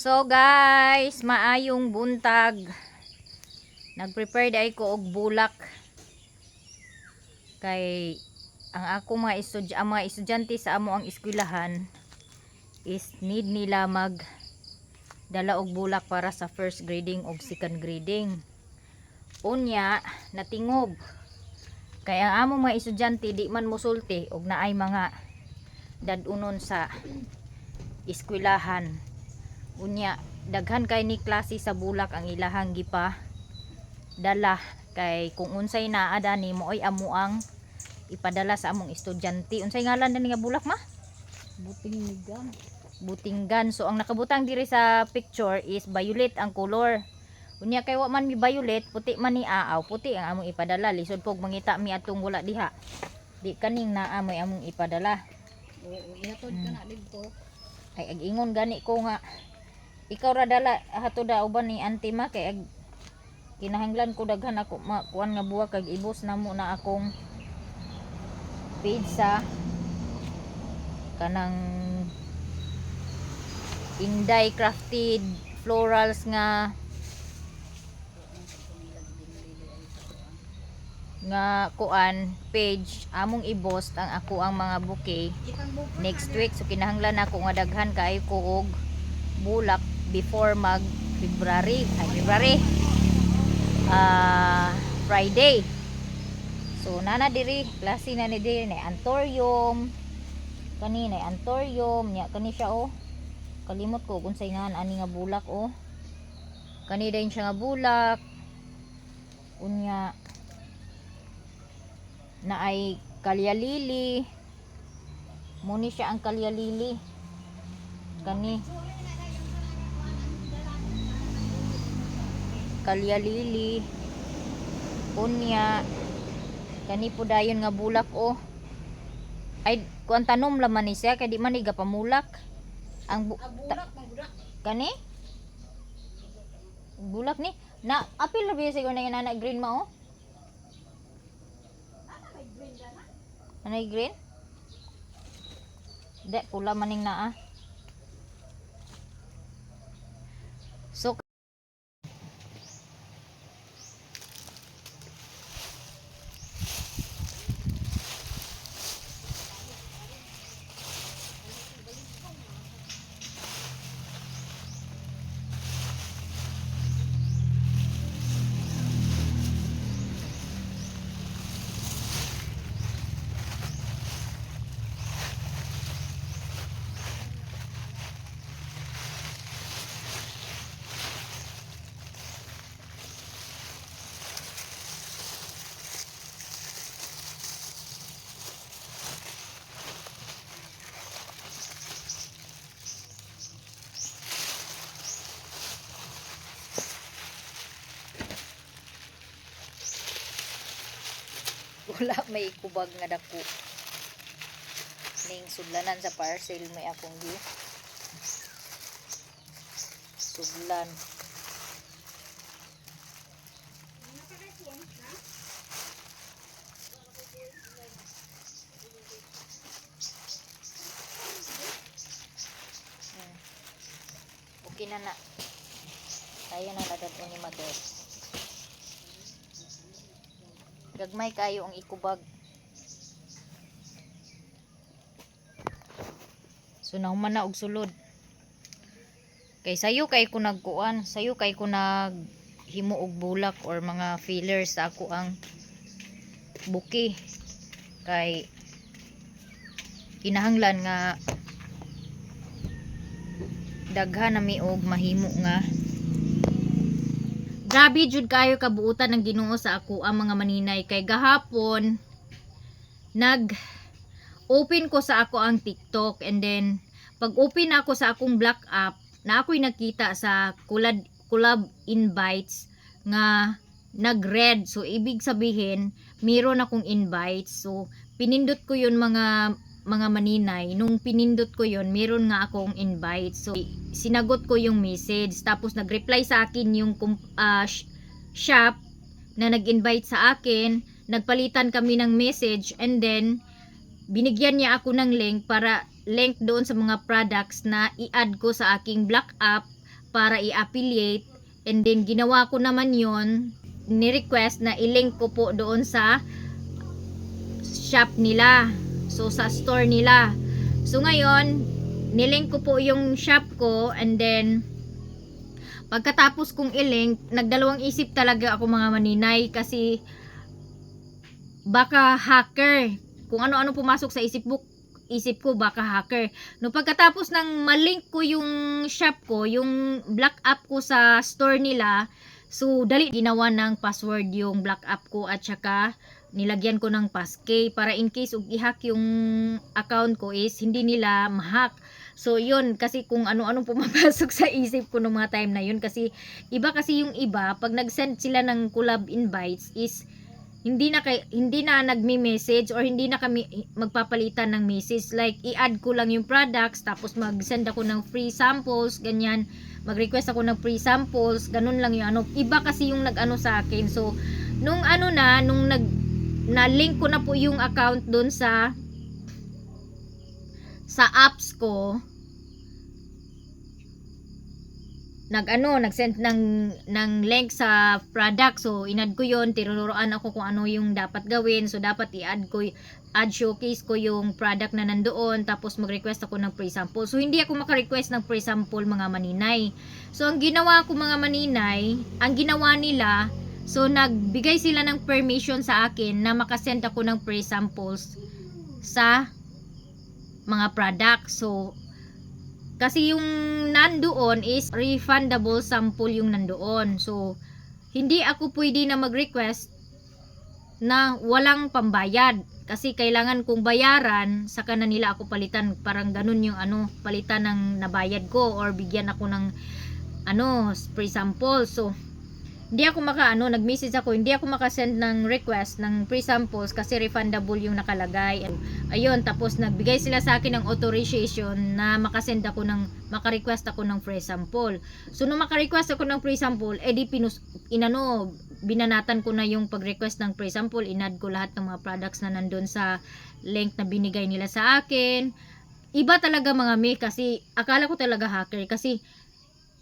So guys, maayong buntag. Nag-prepare day ko og bulak. Kay ang ako mga estudyante sa amo ang eskwelahan is need nila mag dala og bulak para sa first grading og second grading. Unya natingob. Kay ang among mga estudyante di man musulti og naay mga dadunon sa eskwelahan. Unya daghan kay ni klase sa bulak ang ilahang gipa dala, kay kung unsay naa dani mo ay amuang ipadala sa among estudyante. Unsay ngalan dani nga bulak ma? Butinggan. Butinggan. So ang nakabutang diri sa picture is violet ang color. Unya kay wa man mi violet, puti man ni aaw, puti ang among ipadala. Lisod pog mangita mi atong wala diha. Di kaning naa may among ipadala. Oo, ihatod ka na dito. Ay ag-ingon gani ko nga ikaw ra dala hatod uban ni auntie ma, kay kinahanglan ko daghan ako kuan nga buwak kag ibos namo na akong page sa kanang Inday Crafted Florals nga kuan page among i-post ang ako ang mga bouquet next week. So kinahanglan ako nga daghan kay ko og bulak before mag February Friday. So nana diri klase na ni diri na antorium kani na antorium nya kani siya oh, kalimot ko kung say nga ani nga bulak oh, kani din siya nga bulak. Unya na ay kalyalili, muni siya ang kalyalili kani kalyalili. Unya kani po dayon nga bulak oh, ay kuan tanom laman ni siya kay di man iga pamulak ang kani bulak ni na apil labi siguro na inana green ma oh. Anay green? De pula maning naa. So wala may kubag nga dako ning sudlanan sa parcel may akong gi sudlan. Okay na na kaya na nadadto ni mother. Gagmay kayo ang ikubag. So nahuman na og sulod. Kay sayo kay ko nagkuan, sayo kay ko naghimo og bulak or mga fillers sa ako ang buki. Kay kinahanglan nga daghan nami og mahimo nga. Grabe jud kayo kabuutan ng Ginoo sa ako ang mga maninay, kay gahapon nag-open ko sa ako ang TikTok, and then pag open ako sa akong black app na ako'y nakita sa collab invites nga nag-red. So ibig sabihin meron akong invites. So pinindot ko yun mga maninay. Nung pinindot ko yun, meron nga akong invite. So sinagot ko yung message, tapos nag-reply sa akin yung shop na nag-invite sa akin. Nagpalitan kami ng message, and then binigyan niya ako ng link para link doon sa mga products na i-add ko sa aking black app para i-affiliate, and then ginawa ko naman yon, ni-request na i-link ko po doon sa shop nila, so sa store nila. So ngayon nilink ko po yung shop ko, and then pagkatapos kong i-link, nagdalawang isip talaga ako mga maninay, kasi baka hacker, kung ano-ano pumasok sa isip ko, baka hacker. No, pagkatapos ng malink ko yung shop ko, yung black app ko sa store nila, so dali ginawa ng password yung black app ko, at saka nilagyan ko ng passkey para in case i-hack yung account ko is hindi nila ma-hack. So yun, kasi kung ano-anong pumapasok sa isip ko nung mga time na yun, kasi iba kasi yung iba, pag nag-send sila ng collab invites is hindi na nagme-message, or hindi na kami magpapalitan ng message, like i-add ko lang yung products, tapos mag-send ako ng free samples, ganyan, mag-request ako ng free samples, ganun lang yung ano. Iba kasi yung nag-ano sa akin. So nung na-link ko na po yung account dun sa apps ko, nag-send ng link sa product. So inad ko yon, tinuruan ako kung ano yung dapat gawin. So dapat i-add showcase ko yung product na nandoon, tapos mag-request ako ng free sample. So hindi ako maka-request ng free sample mga maninay. So ang ginawa ko mga maninay, ang ginawa nila, so nagbigay sila ng permission sa akin na makasend ako ng free samples sa mga product. So kasi yung nandoon is refundable sample yung nandoon. So hindi ako pwede na mag-request na walang pambayad, kasi kailangan kong bayaran saka na nila ako palitan. Parang ganun yung palitan ng nabayad ko, or bigyan ako ng free sample. So hindi ako nag-message ako, hindi ako makasend ng request ng free samples kasi refundable yung nakalagay. Ayun, tapos nagbigay sila sa akin ng authorization na maka-request ako ng free sample. So nung maka-request ako ng free sample, edi binanatan ko na yung pag-request ng free sample, inad ko lahat ng mga products na nandun sa link na binigay nila sa akin. Iba talaga mga me, kasi akala ko talaga hacker, kasi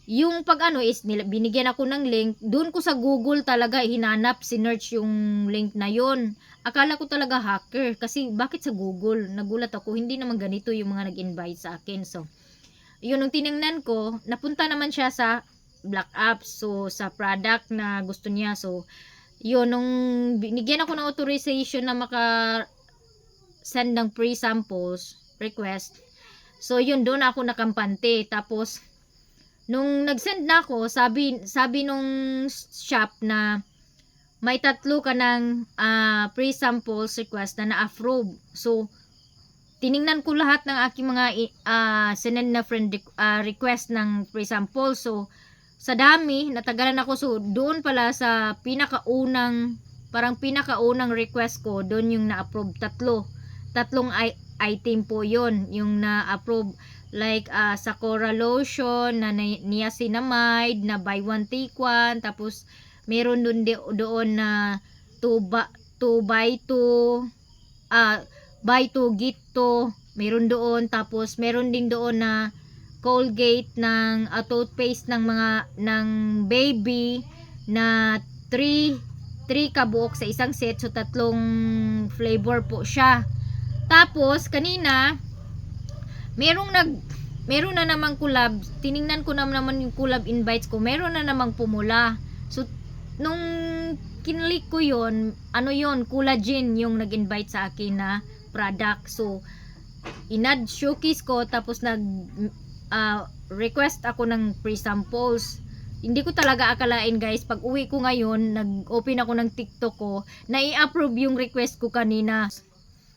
yung is binigyan ako ng link, doon ko sa Google talaga hinanap, sinearch yung link na yon. Akala ko talaga hacker, kasi bakit sa Google? Nagulat ako, hindi naman ganito yung mga nag-invite sa akin. So yun, nung tiningnan ko, napunta naman siya sa black app, so sa product na gusto niya. So yun, nung binigyan ako ng authorization na send ng free samples request, so yun, doon ako nakampante. Tapos nung nag-send na ako, sabi nung shop na may 3 ka ng free samples request na na-approve. So tiningnan ko lahat ng aking mga sinend na friend request ng free sample. So sa dami, natagalan ako. So doon pala sa pinakaunang request ko, doon yung na-approve. Tatlong item po yon yung na-approve, like Sakura lotion na niacinamide na buy one take one, tapos meron doon na 2 buy 2 buy 2 get 2, meron doon. Tapos meron din doon na Colgate ng toothpaste ng baby na 3 kabuok sa isang set, so 3 flavor po siya. Tapos kanina meron na namang collab, tiningnan ko naman yung collab invites ko, meron na namang pumula. So nung kinlik ko yon, collagen yung nag-invite sa akin na product. So inad showcase ko, tapos request ako ng free samples. Hindi ko talaga akalain guys, pag uwi ko ngayon, nag-open ako ng TikTok ko, na i-approve yung request ko kanina.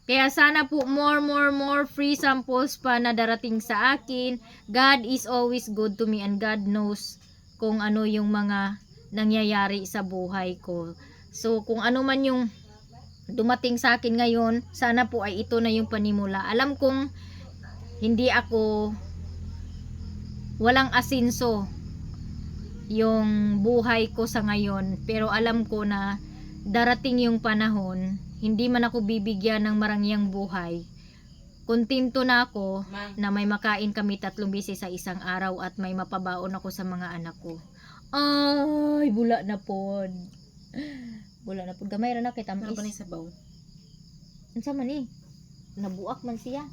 Kaya sana po more free samples pa na darating sa akin. God is always good to me, and God knows kung ano yung mga nangyayari sa buhay ko. So kung ano man yung dumating sa akin ngayon, sana po ay ito na yung panimula. Alam kong hindi ako, walang asinso yung buhay ko sa ngayon, pero alam ko na darating yung panahon, hindi man ako bibigyan ng marangyang buhay, kontento na ako na may makain kami 3 beses sa isang araw at may mapabaon ako sa mga anak ko. Ay, bula na pod. Bula na pod. Gamay ra na kay tamis. Ano ba ni sabaw? Unsa man ni? Nabuak man siya.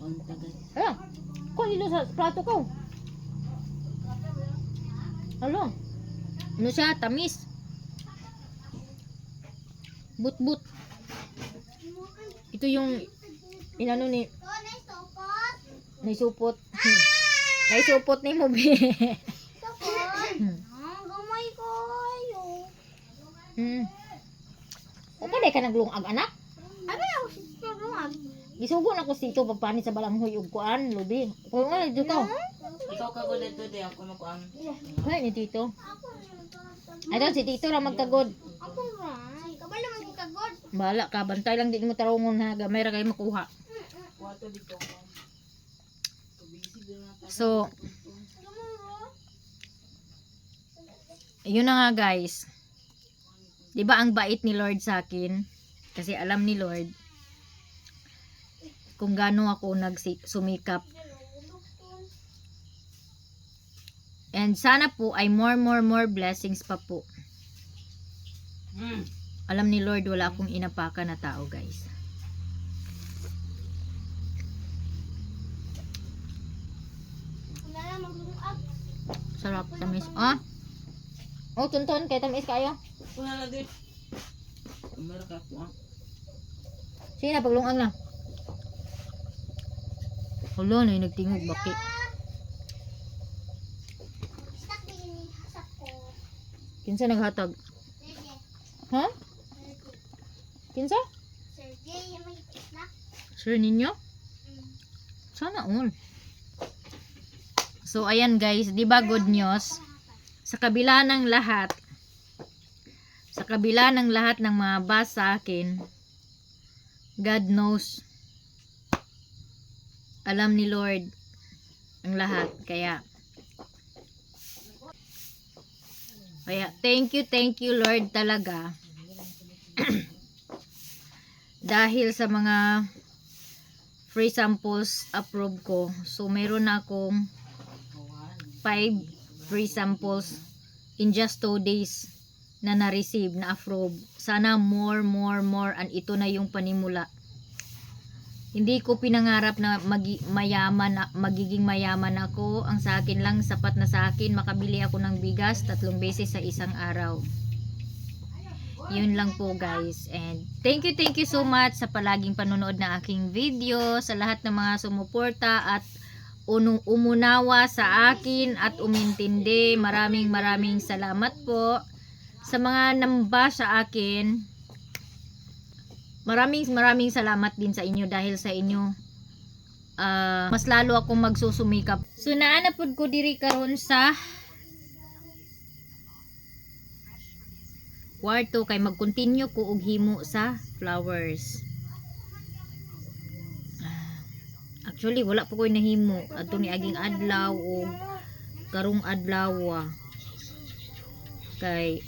On tagay. Ko hilo sa plato ko. Alo. Ano siya? Tamis. But. Ito yung inano ni naisupot. Naisupot ni mo be. Gamay ko ayo. Okay, ka naglungag anak? Abi ako sa lumag. Gisugo na ko sito pagpani sa balanghoy ug kuan, lubi. Kung ano dito ka? Ikaw ka gud dito di ako makuan. Ay ni tito. Ay daw si tito ra magkagod. Ako ra. Kabalo man kagod. Bala ka, bantay lang din mo tarongon ha, gamay ra kay makuha. Wato dito ko. So, yun na nga guys. 'Di ba ang bait ni Lord sa akin? Kasi alam ni Lord kung gaano ako nagsumikap. And sana po ay more blessings pa po. Alam ni Lord wala akong inapakan na tao guys. Wala maglungag. Sarap, tamis. Oh, tunton kay tamis kayo. Kuna na di. Meron ka po. Sige na, paglungag na. Hala, na yung nagtingog baki. Stak din hasak ko. Kinsa naghatag? Ha? Kinsa? Sergey, may snack. Sure ninyo? Sana all. So, ayan guys, di ba good news? Sa kabila ng lahat, ng mga bas sa akin, God knows, alam ni Lord ang lahat. Kaya thank you Lord talaga. Dahil sa mga free samples approve ko. So meron na akong 5 free samples in just 2 days na na-receive, na approve. Sana more and ito na yung panimula. Hindi ko pinangarap na magiging mayaman ako. Ang sa akin lang, sapat na sa akin, makabili ako ng bigas 3 beses sa isang araw. Yun lang po guys. And thank you so much sa palaging panonood ng aking video, sa lahat ng mga sumuporta at umunawa sa akin at umintindi. Maraming salamat po sa mga namba sa akin. Maraming salamat din sa inyo. Dahil sa inyo mas lalo akong magsusumikap. So naanapod ko diri karon sa kwarto kay mag-continue ko og himo sa flowers. Actually wala pa ko nahimo adto ni aging adlaw o karong adlaw kay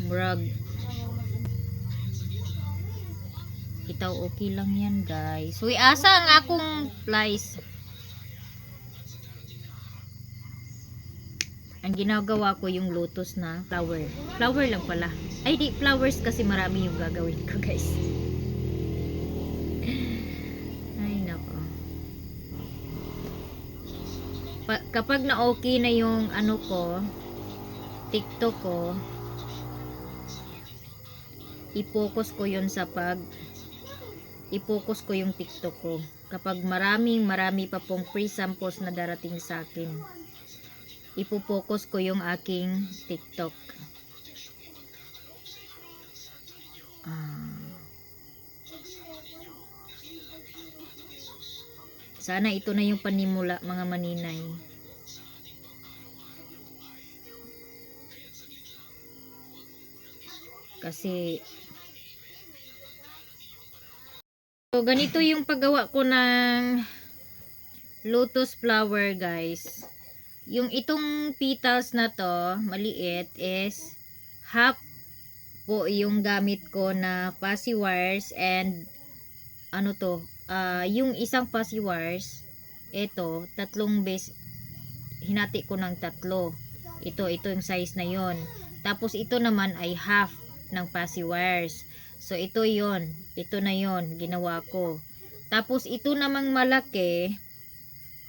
brag itaw okay lang yan guys. So asa ang akong flies. Ang ginagawa ko yung lotus na flower. Flower lang pala. Ay di flowers kasi marami yung gagawin ko guys. Ay nako. Kapag na okay na yung ano ko, TikTok ko, i-focus ko yun sa i-focus ko yung TikTok ko. Kapag marami pa pong free samples na darating sa akin, ipo-focus ko yung aking TikTok. Sana ito na yung panimula mga maninay. Kasi so, ganito yung paggawa ko ng lotus flower guys. Yung itong petals na to, maliit, is half po yung gamit ko na fuzzy wires and ano to, yung isang fuzzy wires, ito, tatlong base, hinati ko ng tatlo. Ito yung size na yon. Tapos ito naman ay half ng fuzzy wires. So ito na yon ginawa ko. Tapos ito namang malaki,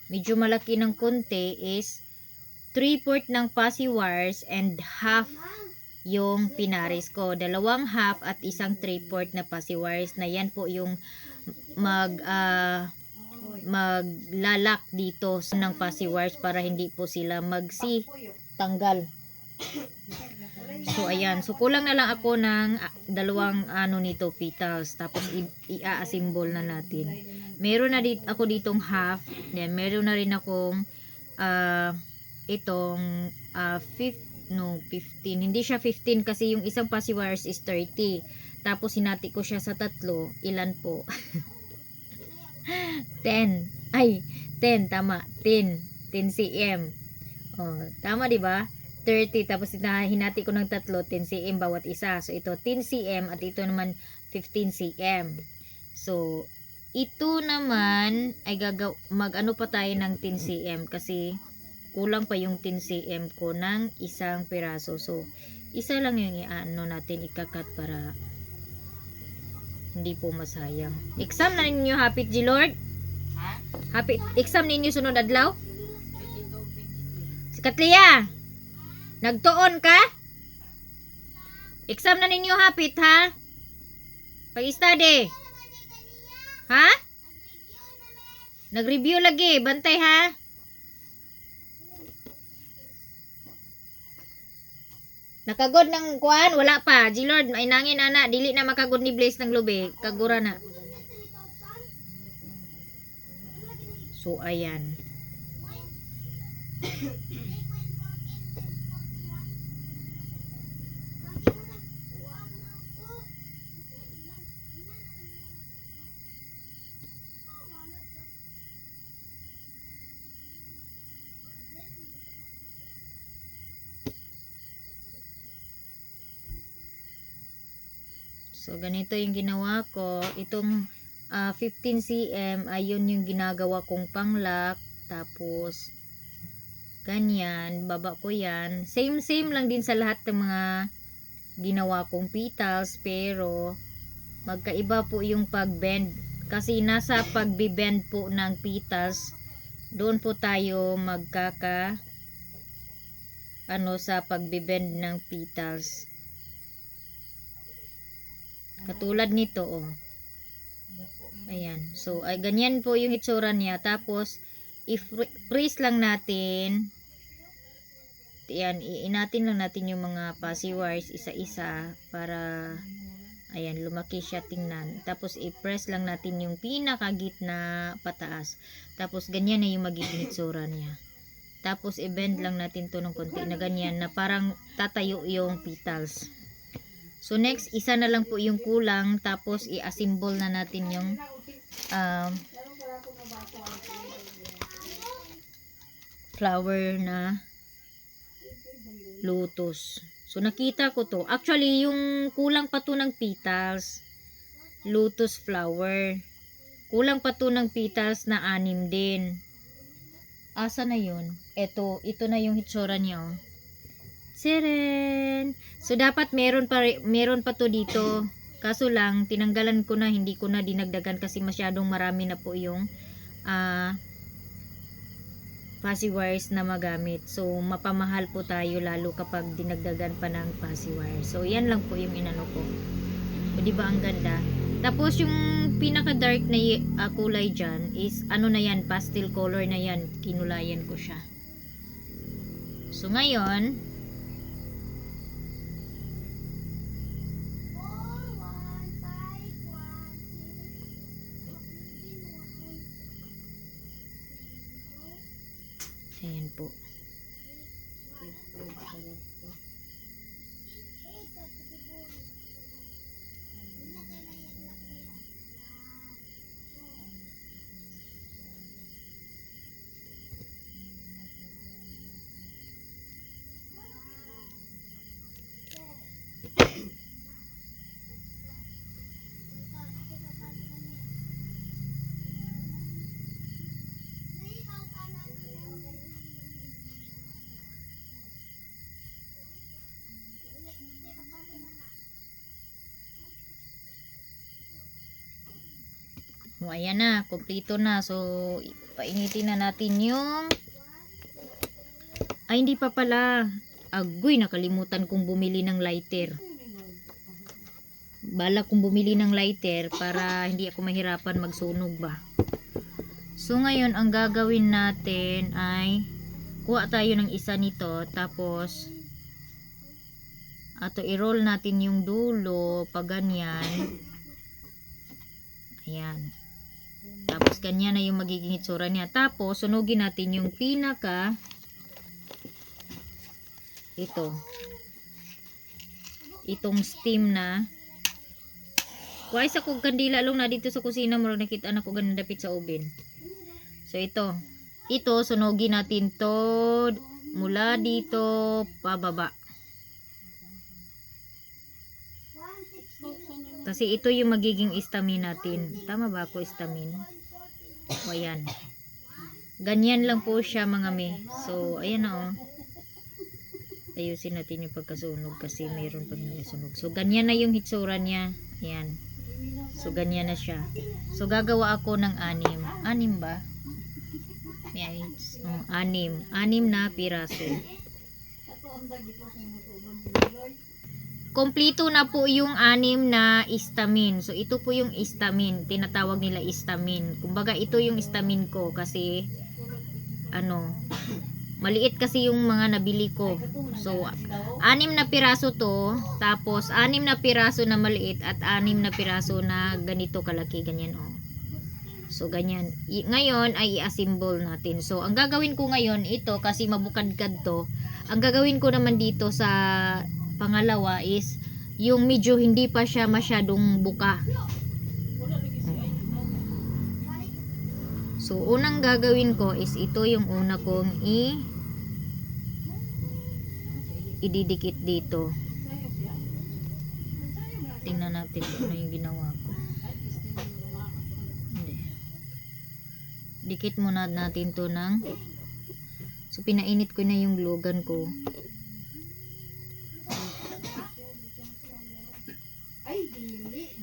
medyo malaki ng konti is 3/4 ng fuzzy wires and half yung pinaris ko. Dalawang half at isang 3/4 na fuzzy wires na yan po yung maglalak dito ng fuzzy wires para hindi po sila tanggal. So ayan, so kulang na lang ako ng dalawang nito petals, tapos i-assemble na natin. Meron na ako ditong half, then meron na rin akong itong 15, hindi siya 15 kasi yung isang fuzzy wires is 30. Tapos hinati ko siya sa tatlo, ilan po? 10. Ay, 10 tama. 10 cm. Oh, tama 'di ba? 30 tapos hinati ko ng tatlo, 10 cm bawat isa. So ito 10 cm at ito naman 15 cm. So ito naman ay mag-ano pa tayo ng 10 cm kasi kulang pa yung 10 cm ko ng isang piraso. So isa lang yung natin ikakat para hindi po masayang. Exam na ninyo, hapit G Lord? Ha? Hapit, exam ninyo sunod adlaw? Si Katlia, nagtuon ka? Exam na ninyo hapit ha? Pag-study. Ha? Nag-review lagi, bantay ha? Nakagod ng kuan, wala pa. G Lord, ay nangin ana, dili na makagod ni Blaze ng lubi. Kagura na. So ayan. So ganito yung ginawa ko. Itong 15 cm ayun yung ginagawa kong panglock. Tapos ganyan, baba ko yan. Same lang din sa lahat ng mga ginawa kong petals, pero magkaiba po yung pag-bend. Kasi nasa pag-bend po ng petals, doon po tayo sa pag-bend ng petals. Katulad nito, oh. Ayan. So, ay, ganyan po yung itsura niya. Tapos, i-freeze lang natin. Ayan, inatin lang natin yung mga fuzzy wires isa-isa para, ayan, lumaki siya tingnan. Tapos, i-press lang natin yung pinakagitna pataas. Tapos, ganyan na yung magiging itsura niya. Tapos, i-bend lang natin to ng konti na ganyan na parang tatayo yung petals. So next, isa na lang po yung kulang, tapos i-assemble na natin yung flower na lotus. So nakita ko to. Actually, yung kulang pa to ng petals, lotus flower. Kulang pa to ng petals na 6 din. Asa na yun? Ito na yung hitsura niya, oh. Seren. So dapat meron pa to dito. Kaso lang tinanggalan ko na, hindi ko na dinagdagan kasi masyadong marami na po yung fuzzy wires na magamit. So mapamahal po tayo lalo kapag dinagdagan pa ng fuzzy wires. So yan lang po yung inano ko. O di ba ang ganda? Tapos yung pinaka dark na kulay diyan is ano na yan, pastel color na yan. Kinulayan ko siya. So ngayon, ayan po. O, ayan na, kompleto na. So, painitin na natin yung... Ay, hindi pa pala. Agoy, nakalimutan kong bumili ng lighter. Balak kong bumili ng lighter para hindi ako mahirapan magsunog ba. So, ngayon, ang gagawin natin ay kuha tayo ng isa nito. Tapos, ato i-roll natin yung dulo pag ganyan. Ayan. Tapos ganyan na yung magiging itsura niya. Tapos sunugin natin yung pinaka itong steam na kuha sa kog kandila lang na dito sa kusina mo nakita na ko ganun dapit sa oven. So ito sunugin natin to mula dito pababa. Kasi ito yung magiging istamin natin. Tama ba ako istamin? O ayan. Ganyan lang po siya mga me. So ayan na o. Ayusin natin yung pagkasunog kasi mayroon pang hindi sunog. So ganyan na yung hitsura niya. Ayan. So ganyan na siya. So gagawa ako ng 6. 6 ba? May 6 na piraso. Kompleto na po yung 6 na istamin. So, ito po yung istamin. Tinatawag nila istamin. Kumbaga, ito yung istamin ko kasi, maliit kasi yung mga nabili ko. So, 6 na piraso to. Tapos, 6 na piraso na maliit at 6 na piraso na ganito kalaki. Ganyan, oh. So, ganyan. Ngayon, ay i-assemble natin. So, ang gagawin ko ngayon, ito, kasi mabukadkad to. Ang gagawin ko naman dito sa pangalawa is yung medyo hindi pa siya masyadong buka. So unang gagawin ko is ito yung una kong ididikit dito. Tingnan natin kung ano yung ginawa ko. Hindi. Dikit muna natin to ng so pinainit ko na yung glue gun ko.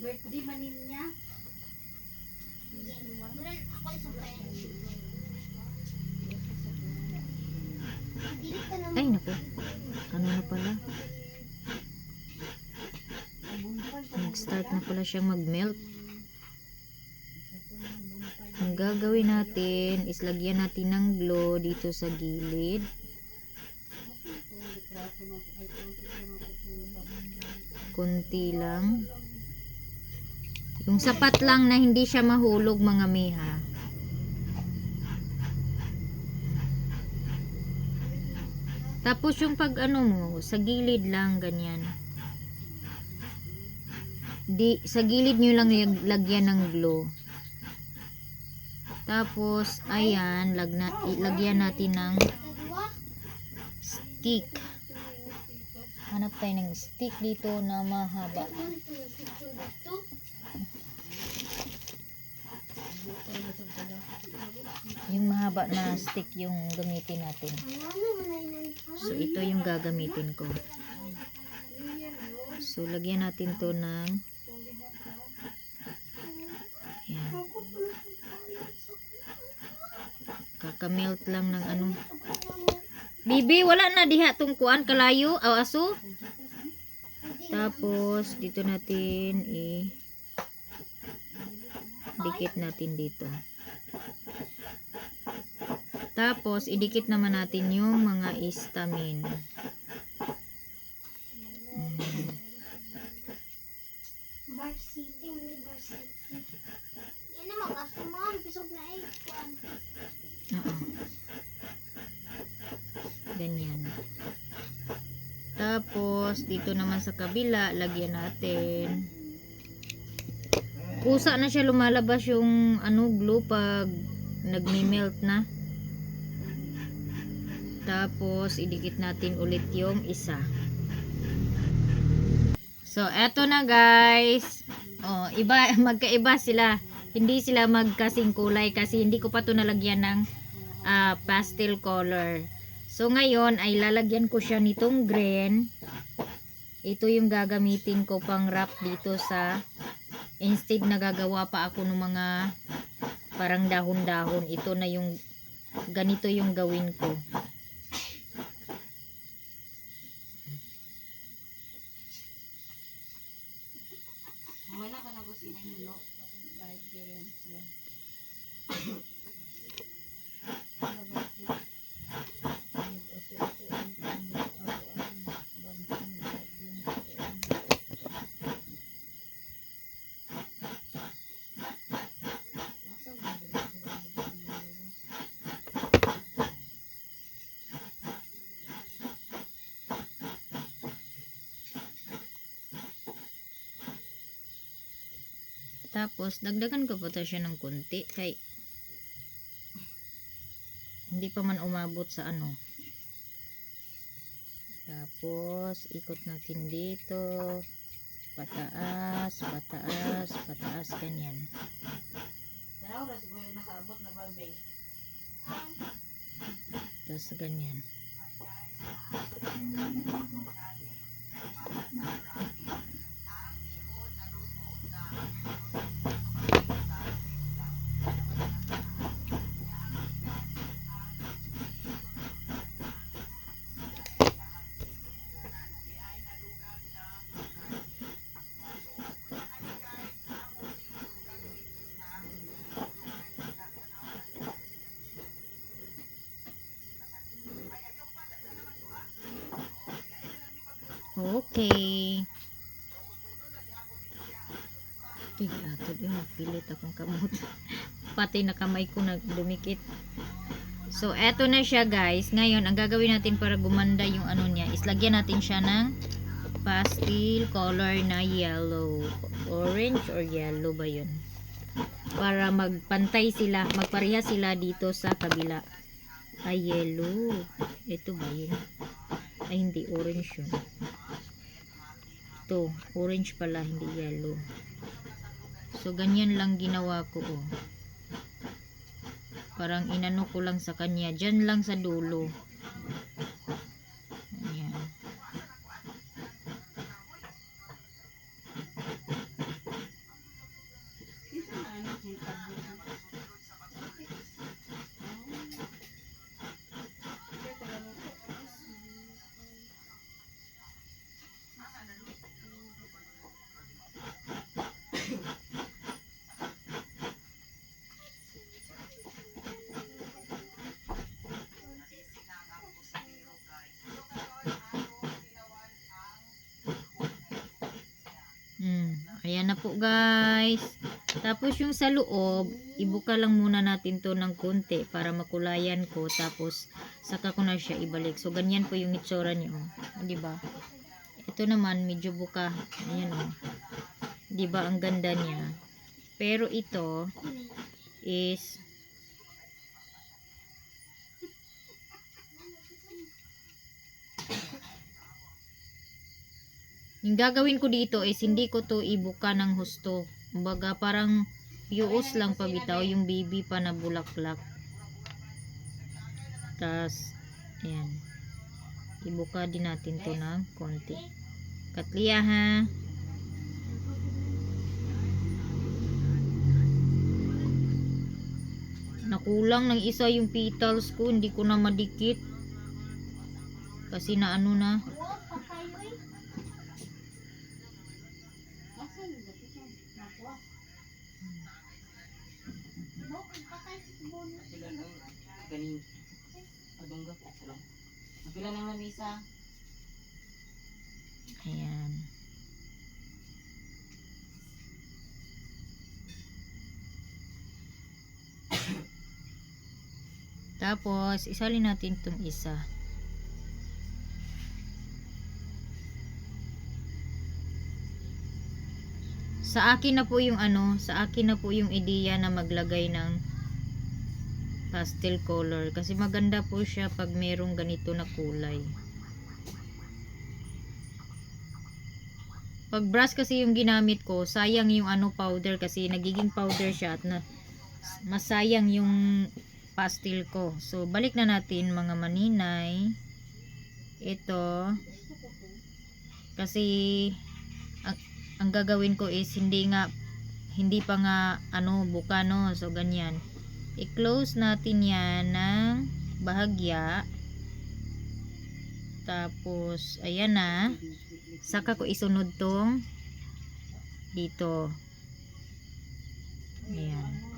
Birthday manin niya. Ay naku. Ano na pala? Nag-start na pala siyang mag-melt. Ang gagawin natin is lagyan natin ng glue dito sa gilid. Kunti lang. Yung sapat lang na hindi siya mahulog mga miha. Tapos yung pag mo, sa gilid lang ganyan. Sa gilid nyo lang lagyan ng glue. Tapos, ayan, lagyan natin ng stick. Hanap tayo ng stick dito na mahaba. Yung mahaba na stick yung gamitin natin. So, ito yung gagamitin ko. So, lagyan natin to ng ayan. Kakamelt lang ng Bibi, wala na diha tong kuan kalayo o aso. Tapos dito natin dikit natin dito. Tapos idikit naman natin yung mga istamin. Yan naman customer pisog na Ganyan. Tapos dito naman sa kabila lagyan natin. Kusa na siya lumalabas yung glue pag nagmi-melt na. Tapos idikit natin ulit yung isa. So eto na guys. Magkaiba sila. Hindi sila magkasing kulay kasi hindi ko pa to nalagyan ng pastel color. So ngayon ay lalagyan ko siya nitong green. Ito yung gagamitin ko pang wrap dito sa instead na gagawa pa ako ng mga parang dahon-dahon. Ito na yung ganito yung gawin ko. Wala ka na gusto hilo. Tapos, dagdagan ko pa to siya ng konti. Kay, hindi pa man umabot sa ano. Tapos, ikot natin dito. Pataas, pataas, pataas. Ganyan. Sana oras ko yung nakaabot na balbe. Tapos, ganyan. Okay. Ato din, nagpilit akong kamot. Pati na kamay ko nagdumikit. So, eto na siya guys. Ngayon, ang gagawin natin para gumanda yung ano niya, is lagyan natin siya ng pastel color na yellow. Orange or yellow ba yun? Para magpantay sila, magpareha sila dito sa kabila. Ay, yellow. Ito ba yun? Ay, hindi. Orange yun. Ito, orange pala, hindi yellow. So, ganyan lang ginawa ko, oh. Parang inano ko lang sa kanya. Diyan lang sa dulo. Ayan. Ayan na po guys. Tapos yung sa loob, ibuka lang muna natin to ng konti para makulayan ko. Tapos saka ko na siya ibalik. So ganyan po yung itsura niyo. Oh. Diba? Ito naman medyo buka. Ayan oh. Diba ang ganda niya. Pero ito is yung gagawin ko dito is hindi ko to ibuka ng husto. Kumbaga parang piuos lang pabitaw yung baby pa na bulaklak. Tas ayan. Ibuka din natin to ng konti. Katliya ha. Nakulang ng isa yung petals ko, hindi ko na madikit. Kasi na ano na. Galing. Adungga po lang. Napila ng lamisa. Ayan. Tapos, isalin natin itong isa. Sa akin na po yung ano, sa akin na po yung ideya na maglagay ng pastel color. Kasi maganda po siya pag merong ganito na kulay. Pag brush kasi yung ginamit ko, sayang yung ano powder kasi nagiging powder siya at masayang yung pastel ko. So, balik na natin mga maninay. Ito. Kasi ang gagawin ko is hindi nga hindi pa nga ano buka no. So ganyan. I-close natin yan ng bahagya. Tapos ayan na. Saka ko isunod tong dito. Ayan.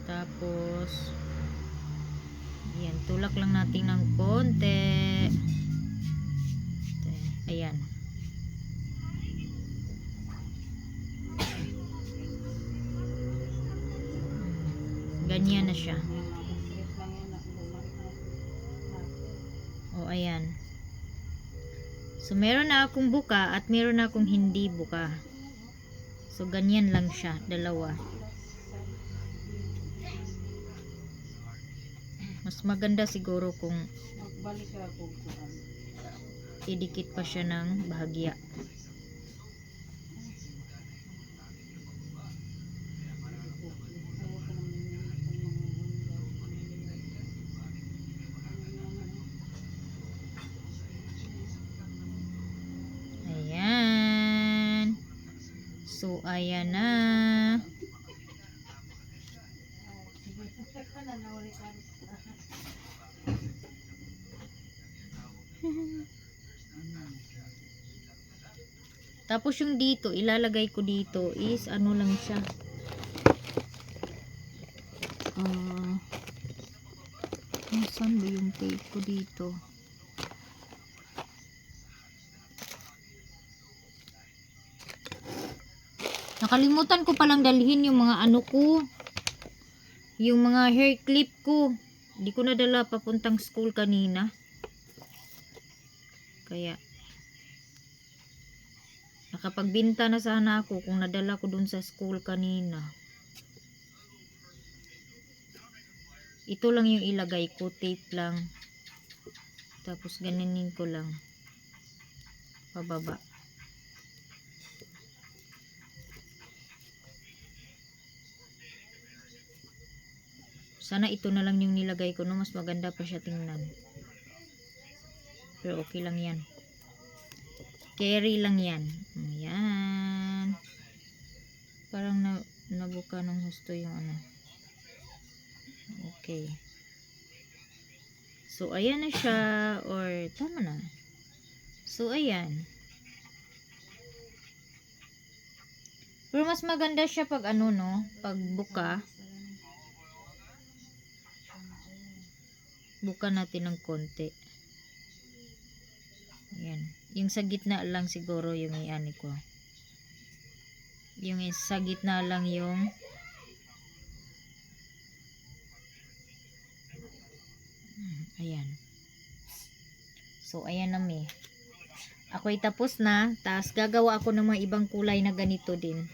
Tapos ayan, tulak lang natin ng konti. Ayan. Ganyan na siya. O ayan. So meron na akong buka at meron na akong hindi buka. So ganyan lang siya, dalawa. Mas maganda siguro kung idikit pa siya ng bahagya. Ayan. So ayan na. Tapos yung dito, ilalagay ko dito is ano lang siya. Saan ba yung tape ko dito? Nakalimutan ko palang dalhin yung mga ano ko. Yung mga hair clip ko. Hindi ko nadala papuntang school kanina. Kaya nakapagbinta na sana ako kung nadala ko dun sa school kanina. Ito lang yung ilagay ko, tape lang. Tapos ganinin ko lang pababa. Sana ito na lang yung nilagay ko, no? Mas maganda pa siya tingnan. Pero okay lang yan. Carry lang yan. Ayan. Parang nabuka ng husto yung ano. Okay. So, ayan na siya. Or, tama na. So, ayan. Pero mas maganda siya pag ano, no? Pag buka. Buka natin ng konti. Ayan. Yung sa gitna lang siguro yung iani ko. Yung sa gitna lang yung ayan. So, ayan na mi. Ako'y tapos na. Tapos, gagawa ako ng mga ibang kulay na ganito din.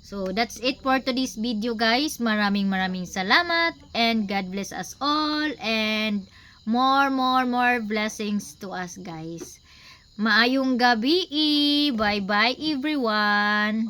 So, that's it for today's video, guys. Maraming salamat. And God bless us all. And more blessings to us, guys. Maayong gabi. Bye-bye, everyone.